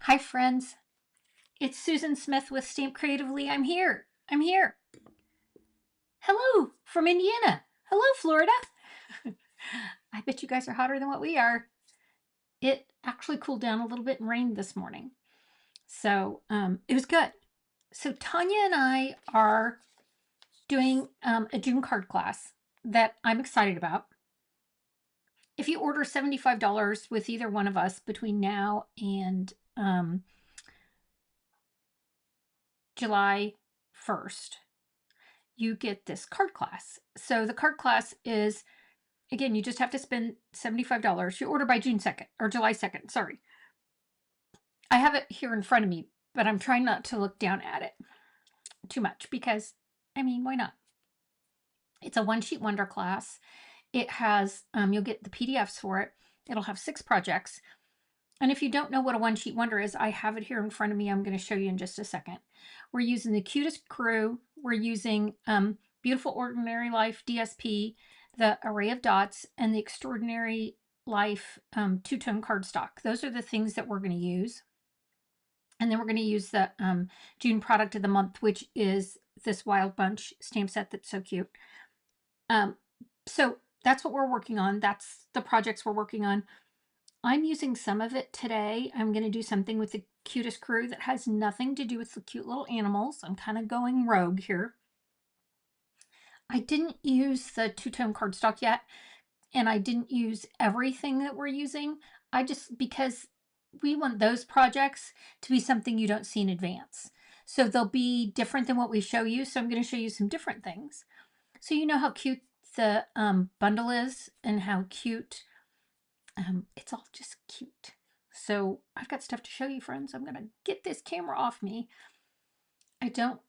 Hi, friends. It's Susan Smith with Stamp Creatively. I'm here. I'm here. Hello from Indiana. Hello, Florida. I bet you guys are hotter than what we are. It actually cooled down a little bit and rained this morning. So it was good. So Tonya and I are doing a June card class that I'm excited about. If you order $75 with either one of us between now and July 1st, you get this card class. So the card class is, again, you just have to spend $75. You order by June 2nd or July 2nd. Sorry. I have it here in front of me, but I'm trying not to look down at it too much because, I mean, why not? It's a one sheet wonder class. It has, you'll get the PDFs for it. It'll have 6 projects. And if you don't know what a one sheet wonder is, I have it here in front of me. I'm going to show you in just a second. We're using the Cutest Crew. We're using Beautiful Ordinary Life DSP, the Array of Dots, and the Extraordinary Life two-tone cardstock. Those are the things that we're going to use. And then we're going to use the June product of the month, which is this Wild Bunch stamp set that's so cute. So that's what we're working on. That's the projects we're working on. I'm using some of it today. I'm going to do something with the Cutest Crew that has nothing to do with the cute little animals. I'm kind of going rogue here. I didn't use the two-tone cardstock yet, and I didn't use everything that we're using. Because we want those projects to be something you don't see in advance. So they'll be different than what we show you. So I'm going to show you some different things. So you know how cute the bundle is and how cute. It's all just cute. So I've got stuff to show you, friends. I'm going to get this camera off me. I don't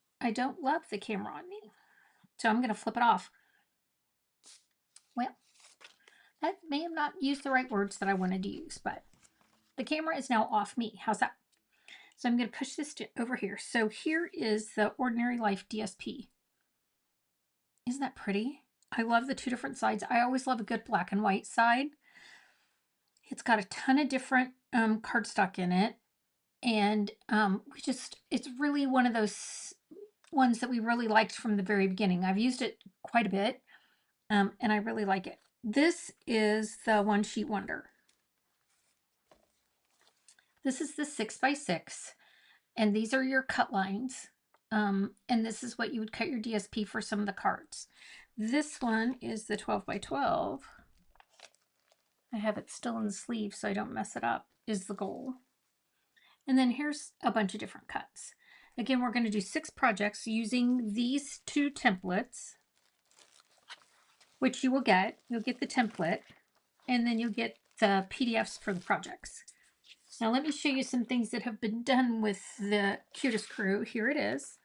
love the camera on me. So I'm going to flip it off. Well, that may have not used the right words that I wanted to use, but the camera is now off me. How's that? So I'm going to push this over here. So here is the Ordinary Life DSP. Isn't that pretty? I love the 2 different sides. I always love a good black and white side. It's got a ton of different cardstock in it. And it's really one of those ones that we really liked from the very beginning. I've used it quite a bit, and I really like it. This is the one sheet wonder. This is the 6x6, and these are your cut lines. And this is what you would cut your DSP for some of the cards. This one is the 12x12. I have it still in the sleeve so I don't mess it up, is the goal. And then here's a bunch of different cuts. Again, we're going to do 6 projects using these 2 templates, which you will get. You'll get the template, and then you'll get the PDFs for the projects. Now let me show you some things that have been done with the Cutest Crew. Here it is.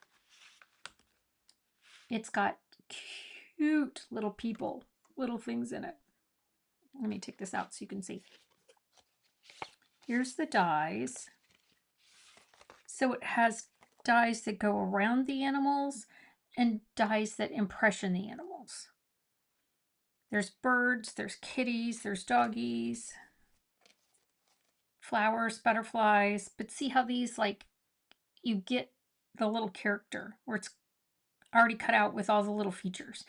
It's got cute little people, little things in it. Let me take this out so you can see. Here's the dies. So it has dies that go around the animals and dies that impression the animals. There's birds, there's kitties, there's doggies, flowers, butterflies. But see how these, like, you get the little character where it's already cut out with all the little features.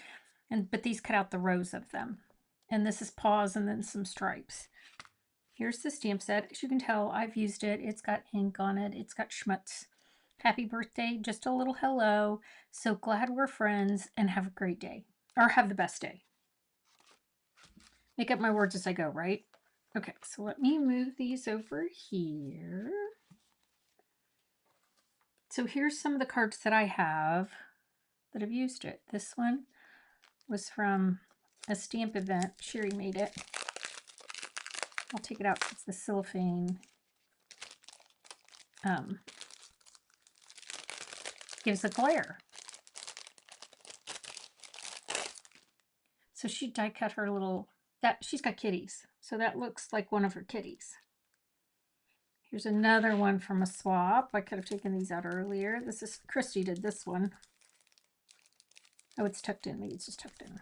But these cut out the rows of them. And this is paws and then some stripes. Here's the stamp set. As you can tell, I've used it. It's got ink on it. It's got schmutz. Happy birthday. Just a little hello. So glad we're friends, and have a great day. Or have the best day. Make up my words as I go, right? Okay, so let me move these over here. So here's some of the cards that I have that have used it. This one was from a stamp event. Sherry made it. I'll take it out. It's the cellophane. Gives a glare. So she die cut her little, she's got kitties. So that looks like one of her kitties. Here's another one from a swap. I could have taken these out earlier. This is, Christy did this one. Oh, it's tucked in. Maybe it's just tucked in.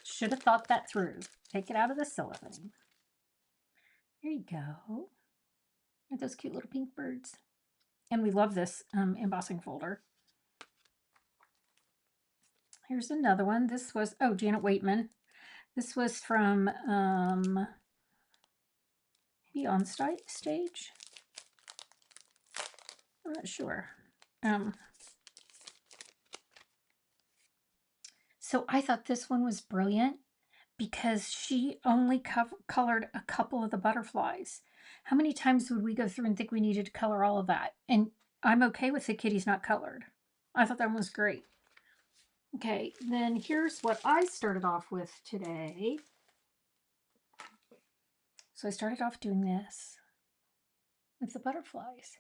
Should have thought that through. Take it out of the cellophane. There you go. Aren't those cute little pink birds? And we love this embossing folder. Here's another one. This was, oh, Janet Waitman. This was from maybe on stage. I'm not sure. So I thought this one was brilliant because she only colored a couple of the butterflies. How many times would we go through and think we needed to color all of that? And I'm okay with the kitties not colored. I thought that one was great. Okay, then here's what I started off with today. So I started off doing this with the butterflies.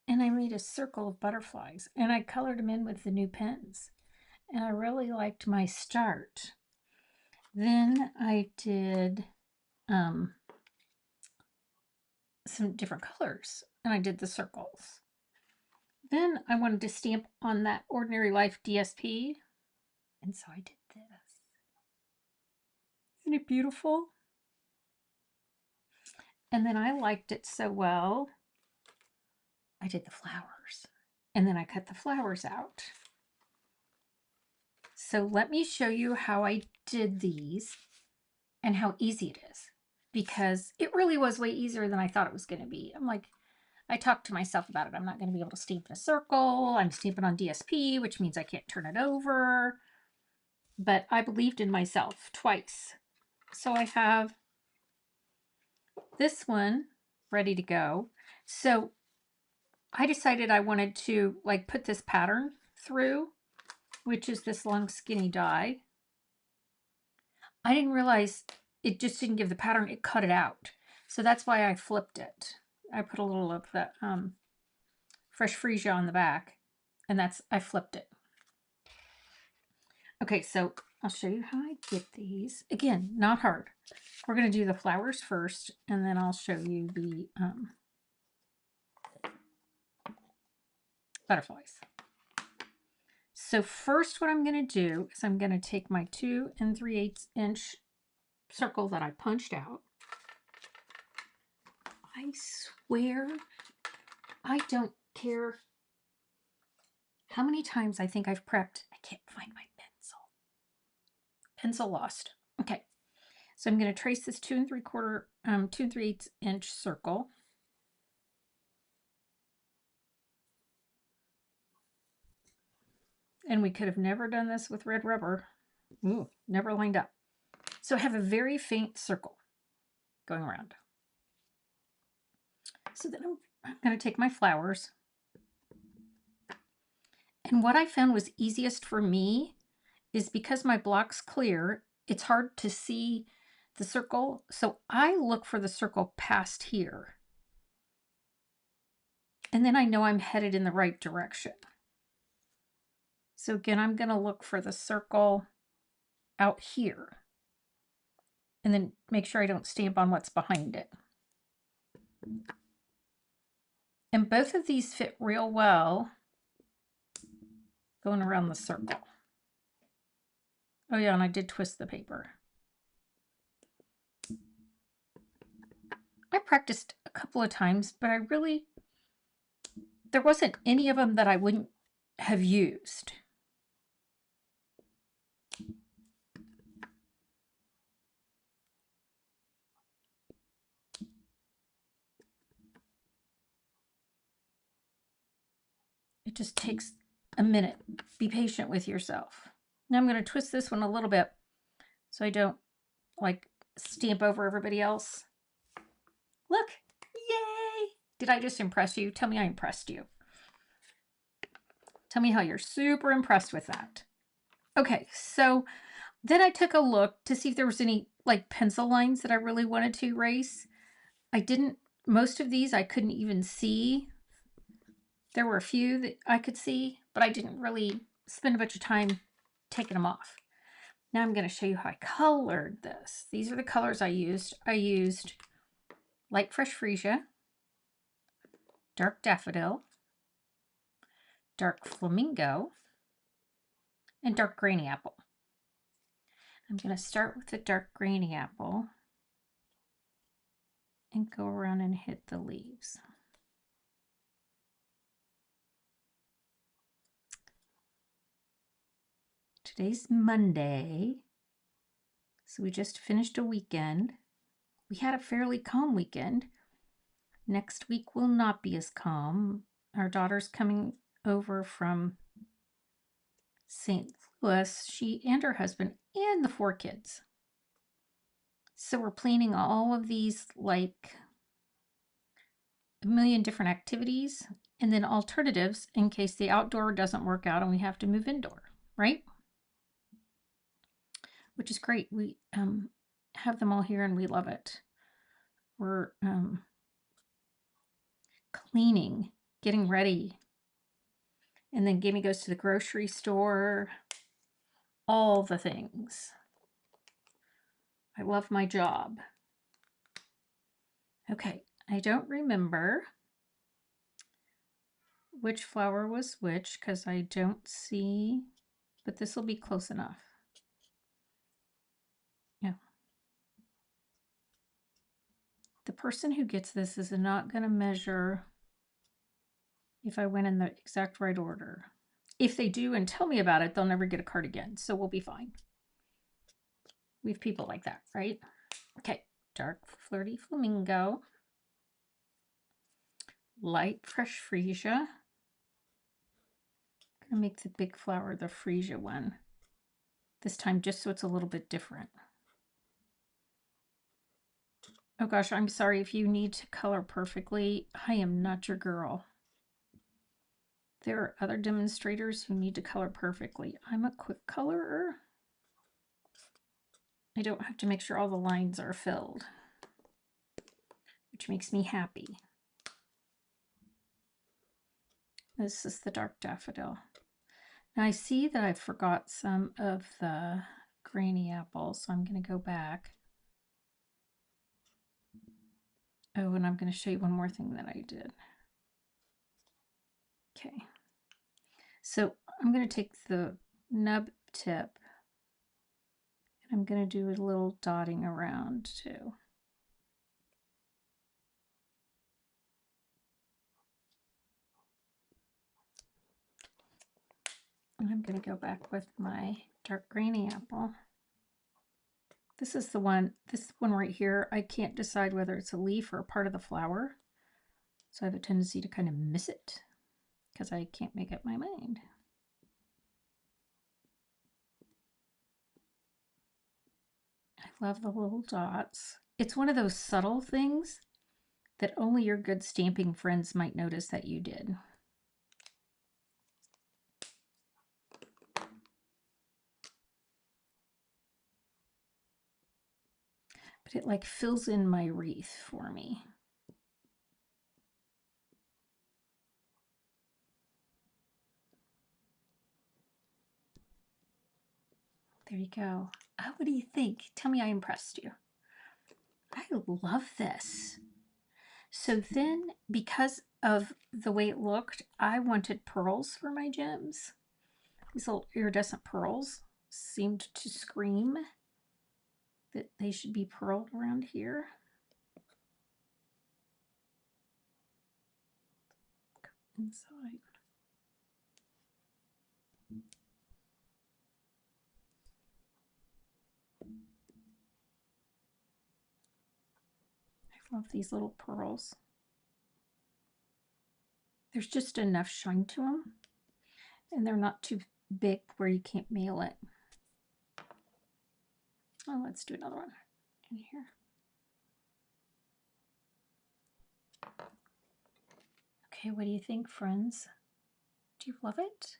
And I made a circle of butterflies. And I colored them in with the new pens. And I really liked my start. Then I did some different colors. And I did the circles. Then I wanted to stamp on that Ordinary Life DSP. And so I did this. Isn't it beautiful? And then I liked it so well, I did the flowers. And then I cut the flowers out. So let me show you how I did these and how easy it is. Because it really was way easier than I thought it was going to be. I'm like, I talked to myself about it. I'm not going to be able to stamp in a circle. I'm stamping on DSP, which means I can't turn it over. But I believed in myself twice. So I have this one ready to go. So I decided I wanted to like put this pattern through, which is this long skinny die. I didn't realize it just didn't give the pattern, it cut it out. So that's why I flipped it. I put a little of the fresh freesia on the back, and I flipped it. Okay, so I'll show you how I get these. Again, not hard. We're going to do the flowers first, and then I'll show you the butterflies. So first what I'm going to do is I'm going to take my 2 3/8 inch circle that I punched out. I swear I don't care how many times I think I've prepped. I can't find my pencil. Pencil lost. Okay. So I'm going to trace this 2 3/8 inch circle. And we could have never done this with red rubber. Ooh, never lined up. So I have a very faint circle going around. So then I'm going to take my flowers. And what I found was easiest for me is because my block's clear, it's hard to see the circle. So I look for the circle past here. And then I know I'm headed in the right direction. So again, I'm going to look for the circle out here. And then make sure I don't stamp on what's behind it. And both of these fit real well going around the circle. Oh yeah, and I did twist the paper. I practiced a couple of times, but there wasn't any of them that I wouldn't have used. It just takes a minute. Be patient with yourself. Now I'm going to twist this one a little bit so I don't like stamp over everybody else. Look, yay! Did I just impress you? Tell me I impressed you. Tell me how you're super impressed with that. Okay, so then I took a look to see if there was any like pencil lines that I really wanted to erase. I didn't, most of these I couldn't even see. There were a few that I could see, but I didn't really spend a bunch of time taking them off. Now I'm going to show you how I colored this. These are the colors I used. I used light fresh freesia, dark daffodil, dark flamingo, and dark grainy apple. I'm going to start with the dark grainy apple and go around and hit the leaves. Today's Monday, so we just finished a weekend. We had a fairly calm weekend. Next week will not be as calm. Our daughter's coming over from St. Louis, she and her husband and the 4 kids. So we're planning all of these, like a million different activities and then alternatives in case the outdoor doesn't work out and we have to move indoor, right? Which is great. We have them all here and we love it. We're cleaning, getting ready. And then Gimme goes to the grocery store. All the things. I love my job. Okay, I don't remember which flower was which because I don't see, but this will be close enough. Yeah. The person who gets this is not going to measure if I went in the exact right order. If they do and tell me about it, they'll never get a card again, so we'll be fine. We have people like that, right? Okay, dark flirty flamingo. Light fresh freesia. I'm gonna make the big flower the freesia one this time, just so it's a little bit different. Oh gosh, I'm sorry if you need to color perfectly. I am not your girl. There are other demonstrators who need to color perfectly. I'm a quick colorer. I don't have to make sure all the lines are filled, which makes me happy. This is the dark daffodil. Now I see that I forgot some of the granny apples, so I'm going to go back. Oh, and I'm going to show you one more thing that I did. Okay. So I'm going to take the nub tip and I'm going to do a little dotting around too. And I'm going to go back with my dark granny apple. This is the one, this one right here, I can't decide whether it's a leaf or a part of the flower. So I have a tendency to kind of miss it because I can't make up my mind. I love the little dots. It's one of those subtle things that only your good stamping friends might notice that you did. But it like fills in my wreath for me. There you go. Oh, what do you think? Tell me I impressed you. I love this. So then, because of the way it looked, I wanted pearls for my gems. These little iridescent pearls seemed to scream that they should be pearled around here. Inside. I love these little pearls. There's just enough shine to them, and they're not too big where you can't mail it. Oh, let's do another one in here. Okay, what do you think, friends? Do you love it?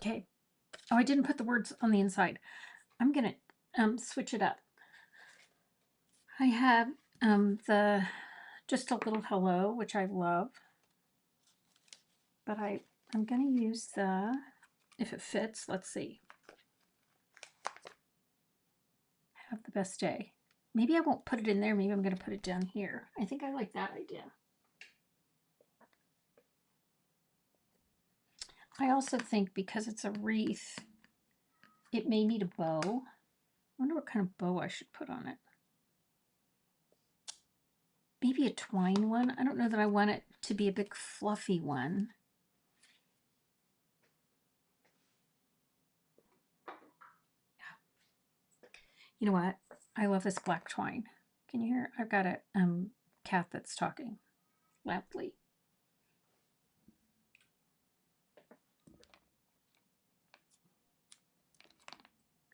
Okay. Oh, I didn't put the words on the inside. I'm going to switch it up. I have the just a little hello, which I love. But I'm going to use the, if it fits, let's see. Have the best day. Maybe I won't put it in there. Maybe I'm going to put it down here. I think I like that idea. I also think because it's a wreath, it may need a bow. I wonder what kind of bow I should put on it. Maybe a twine one. I don't know that I want it to be a big fluffy one. You know what? I love this black twine. Can you hear it? I've got a cat that's talking loudly.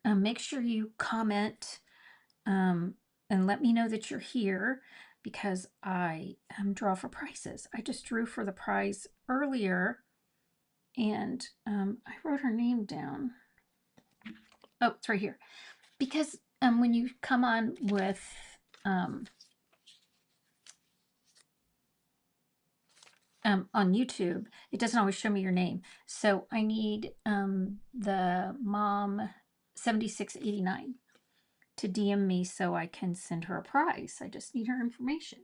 Make sure you comment and let me know that you're here, because I draw for prizes. I just drew for the prize earlier, and I wrote her name down. Oh, it's right here. Because when you come on with on YouTube, it doesn't always show me your name. So I need the mom 7689 to DM me so I can send her a prize. I just need her information.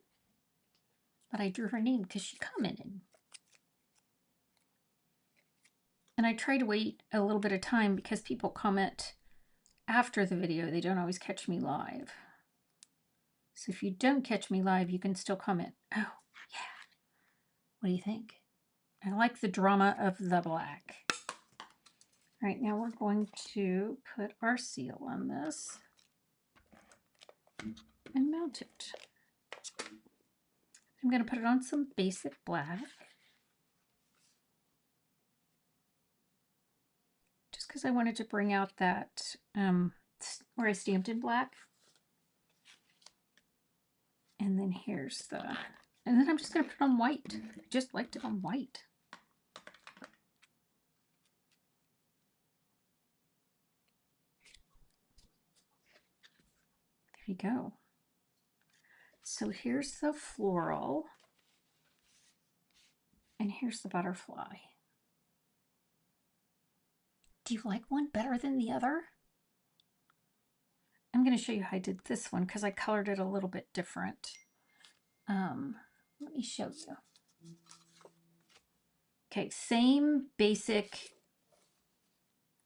But I drew her name because she commented. And I try to wait a little bit of time because people comment after the video. They don't always catch me live. So if you don't catch me live, you can still comment. Oh, yeah. What do you think? I like the drama of the black. All right, now we're going to put our seal on this and mount it. I'm going to put it on some basic black, just because I wanted to bring out that where I stamped in black. And then here's the, and then I'm just going to put it on white. I just liked it on white. There you go. So here's the floral, and here's the butterfly. Do you like one better than the other? I'm going to show you how I did this one because I colored it a little bit different. Let me show you. Okay, same basic,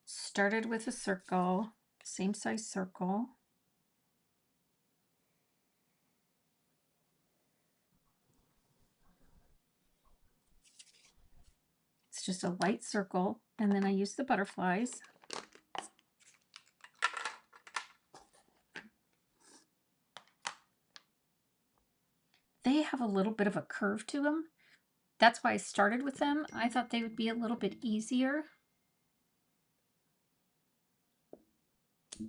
started with a circle, same size circle. It's just a light circle, and then I use the butterflies. They have a little bit of a curve to them. That's why I started with them. I thought they would be a little bit easier.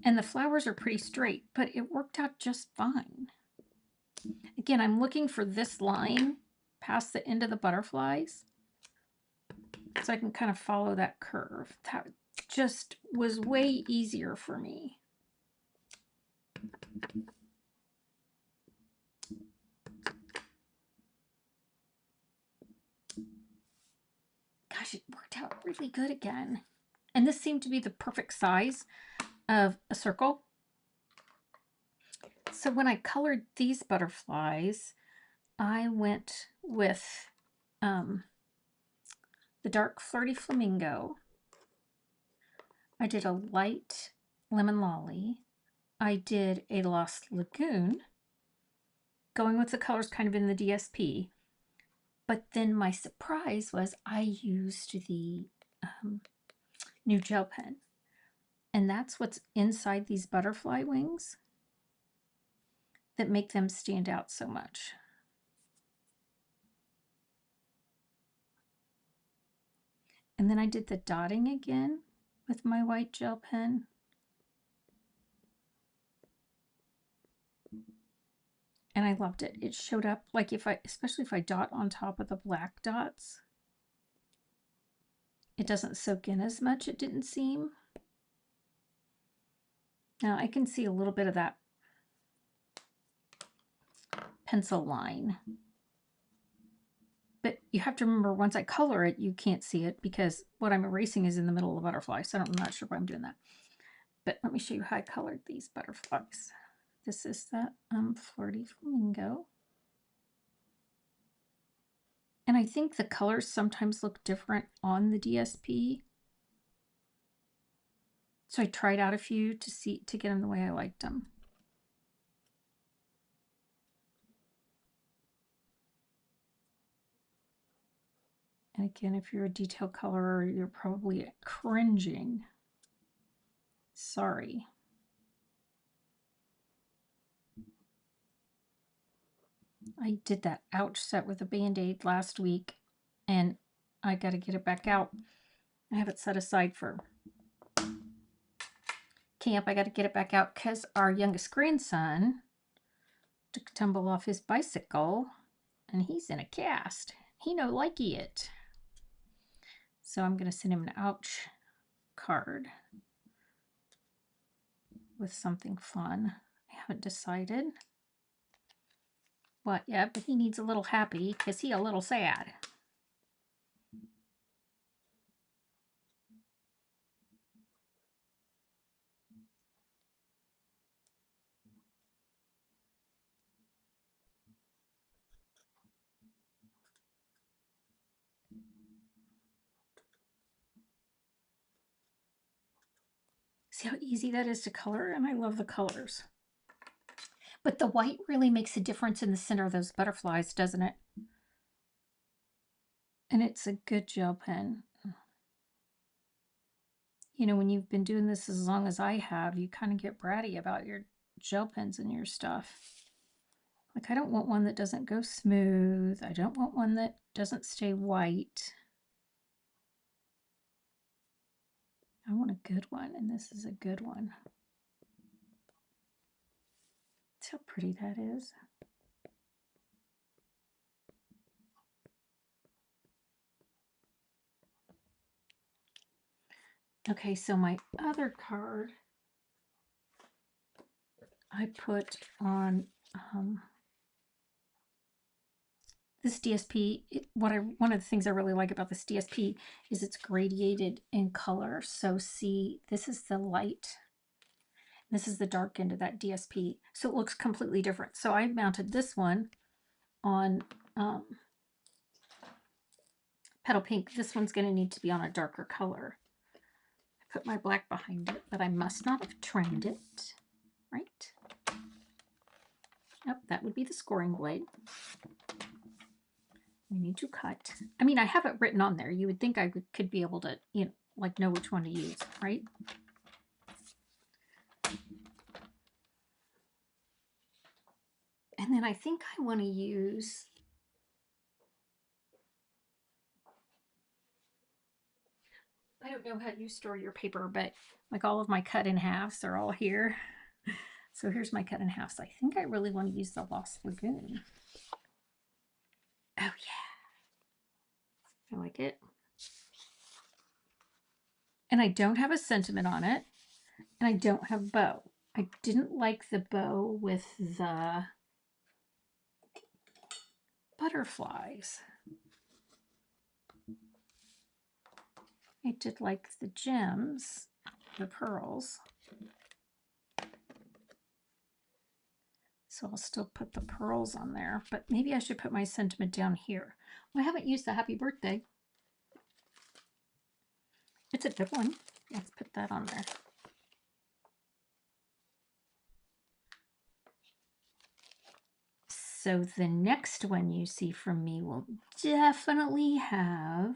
And the flowers are pretty straight, but it worked out just fine. Again, I'm looking for this line past the end of the butterflies, so I can kind of follow that curve. That just was way easier for me. Gosh, it worked out really good again. And this seemed to be the perfect size of a circle. So when I colored these butterflies, I went with the dark Flirty Flamingo. I did a light Lemon Lolly. I did a Lost Lagoon, going with the colors kind of in the DSP. But then my surprise was I used the new gel pen. And that's what's inside these butterfly wings that make them stand out so much. And then I did the dotting again with my white gel pen. And I loved it. It showed up like especially if I dot on top of the black dots, it doesn't soak in as much, it didn't seem. Now I can see a little bit of that pencil line. But you have to remember, once I color it, you can't see it because what I'm erasing is in the middle of the butterfly. So I'm not sure why I'm doing that. But let me show you how I colored these butterflies. This is the Flirty Flamingo. And I think the colors sometimes look different on the DSP. So I tried out a few to get them the way I liked them. And again, if you're a detail colorer, you're probably cringing. Sorry. I did that ouch set with a Band-Aid last week, and I got to get it back out. I have it set aside for camp. I got to get it back out because our youngest grandson took a tumble off his bicycle, and he's in a cast. He no likey it. So I'm going to send him an ouch card with something fun. I haven't decided what yet, but he needs a little happy because he a little sad. See how easy that is to color? And I love the colors. But the white really makes a difference in the center of those butterflies, doesn't it? And it's a good gel pen. You know, when you've been doing this as long as I have, you kind of get bratty about your gel pens and your stuff. Like, I don't want one that doesn't go smooth. I don't want one that doesn't stay white. I want a good one, and this is a good one. See how pretty that is? Okay, so my other card I put on this DSP. One of the things I really like about this DSP is it's gradiated in color. So see, this is the light. This is the dark end of that DSP. So it looks completely different. So I mounted this one on Petal Pink. This one's going to need to be on a darker color. I put my black behind it, but I must not have trimmed it, right? Yep, that would be the scoring blade. We need to cut. I mean, I have it written on there. You would think I could be able to, you know, like know which one to use, right? And then I think I want to use, I don't know how you store your paper, but like all of my cut in halves are all here. So here's my cut in halves. I think I really want to use the Lost Lagoon. Oh yeah. I like it. And I don't have a sentiment on it. And I don't have bow. I didn't like the bow with the butterflies. I did like the gems, the pearls. So I'll still put the pearls on there, but maybe I should put my sentiment down here. Well, I haven't used the happy birthday. It's a good one. Let's put that on there. So the next one you see from me will definitely have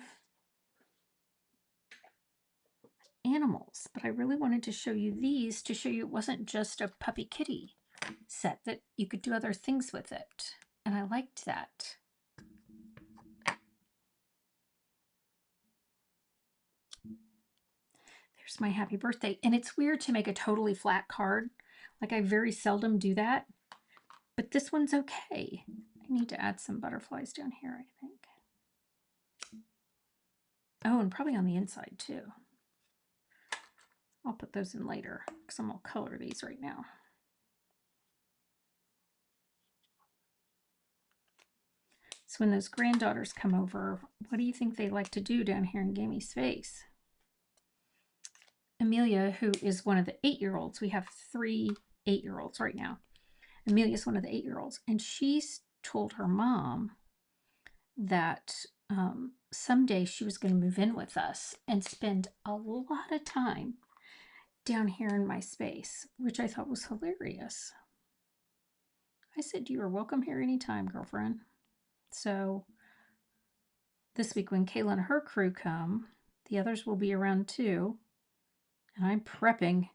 animals, but I really wanted to show you these to show you it wasn't just a puppy kitty set, that you could do other things with it. And I liked that. There's my happy birthday. And it's weird to make a totally flat card. Like, I very seldom do that. But this one's okay. I need to add some butterflies down here, I think. Oh, and probably on the inside too. I'll put those in later because I'm going to color these right now. So when those granddaughters come over, what do you think they like to do down here in Gamey's face? Amelia, who is one of the 8-year-olds, we have 3 8-year-olds right now. Amelia's one of the 8-year-olds, and she's told her mom that someday she was going to move in with us and spend a lot of time down here in my space, which I thought was hilarious. I said, you are welcome here anytime, girlfriend. So this week when Kayla and her crew come, the others will be around too. And I'm prepping.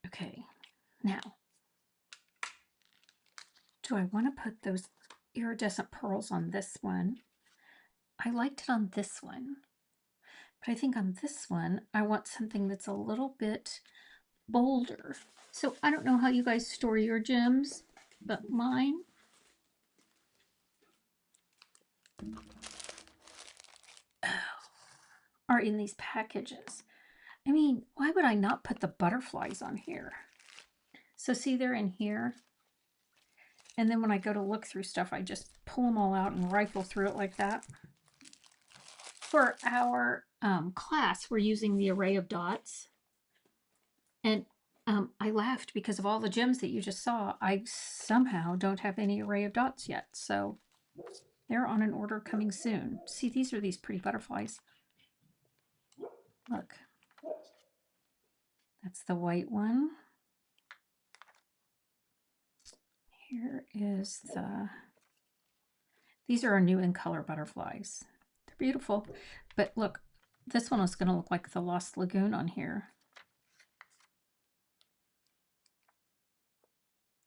Okay, now Do I want to put those iridescent pearls on this one? I liked it on this one, but I think on this one, I want something that's a little bit bolder. So I don't know how you guys store your gems, but mine are in these packages. I mean, why would I not put the butterflies on here? So see, they're in here. And then when I go to look through stuff, I just pull them all out and rifle through it like that. For our class, we're using the array of dots. And I laughed because of all the gems that you just saw. I somehow don't have any array of dots yet. So they're on an order coming soon. See, these are these pretty butterflies. Look. That's the white one. Here is these are our new in color butterflies. They're beautiful. But look, this one is going to look like the Lost Lagoon on here.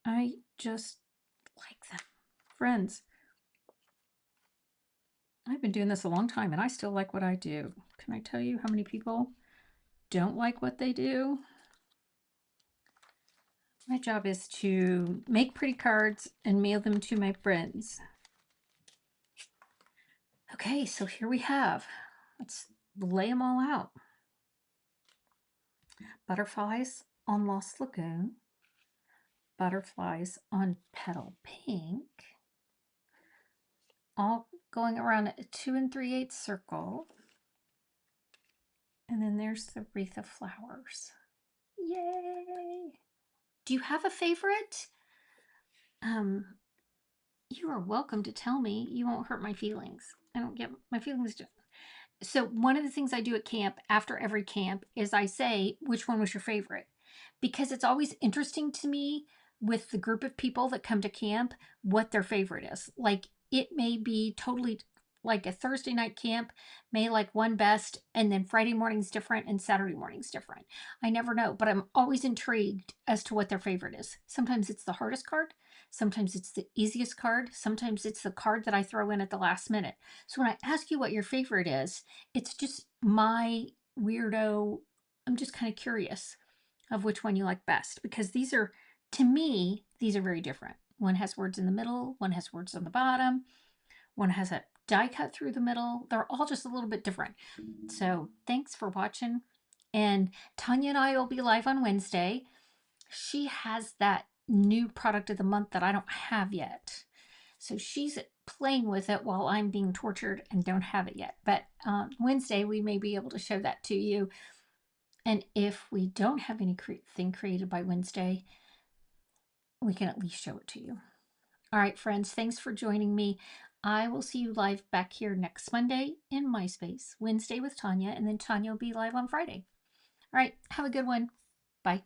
I just like them. Friends, I've been doing this a long time and I still like what I do. Can I tell you how many people don't like what they do? My job is to make pretty cards and mail them to my friends. Okay, so here we have, let's lay them all out. Butterflies on Lost Lagoon, butterflies on Petal Pink, all going around a 2 3/8 circle. And then there's the wreath of flowers. Yay! Do you have a favorite? You are welcome to tell me. You won't hurt my feelings. I don't get my feelings. So one of the things I do at camp, after every camp, is I say, which one was your favorite? Because it's always interesting to me with the group of people that come to camp, what their favorite is. Like, it may be totally like a Thursday night camp, may like one best, and then Friday morning's different and Saturday morning's different. I never know, but I'm always intrigued as to what their favorite is. Sometimes it's the hardest card. Sometimes it's the easiest card. Sometimes it's the card that I throw in at the last minute. So when I ask you what your favorite is, it's just my weirdo. I'm just kind of curious of which one you like best, because these are, to me, these are very different. One has words in the middle, one has words on the bottom, one has a die cut through the middle. They're all just a little bit different. So thanks for watching. And Tonya and I will be live on Wednesday. She has that new product of the month that I don't have yet. So she's playing with it while I'm being tortured and don't have it yet. But Wednesday, we may be able to show that to you. And if we don't have anything created by Wednesday, we can at least show it to you. All right, friends, thanks for joining me. I will see you live back here next Monday in my space, Wednesday with Tonya, and then Tonya will be live on Friday. All right, have a good one. Bye.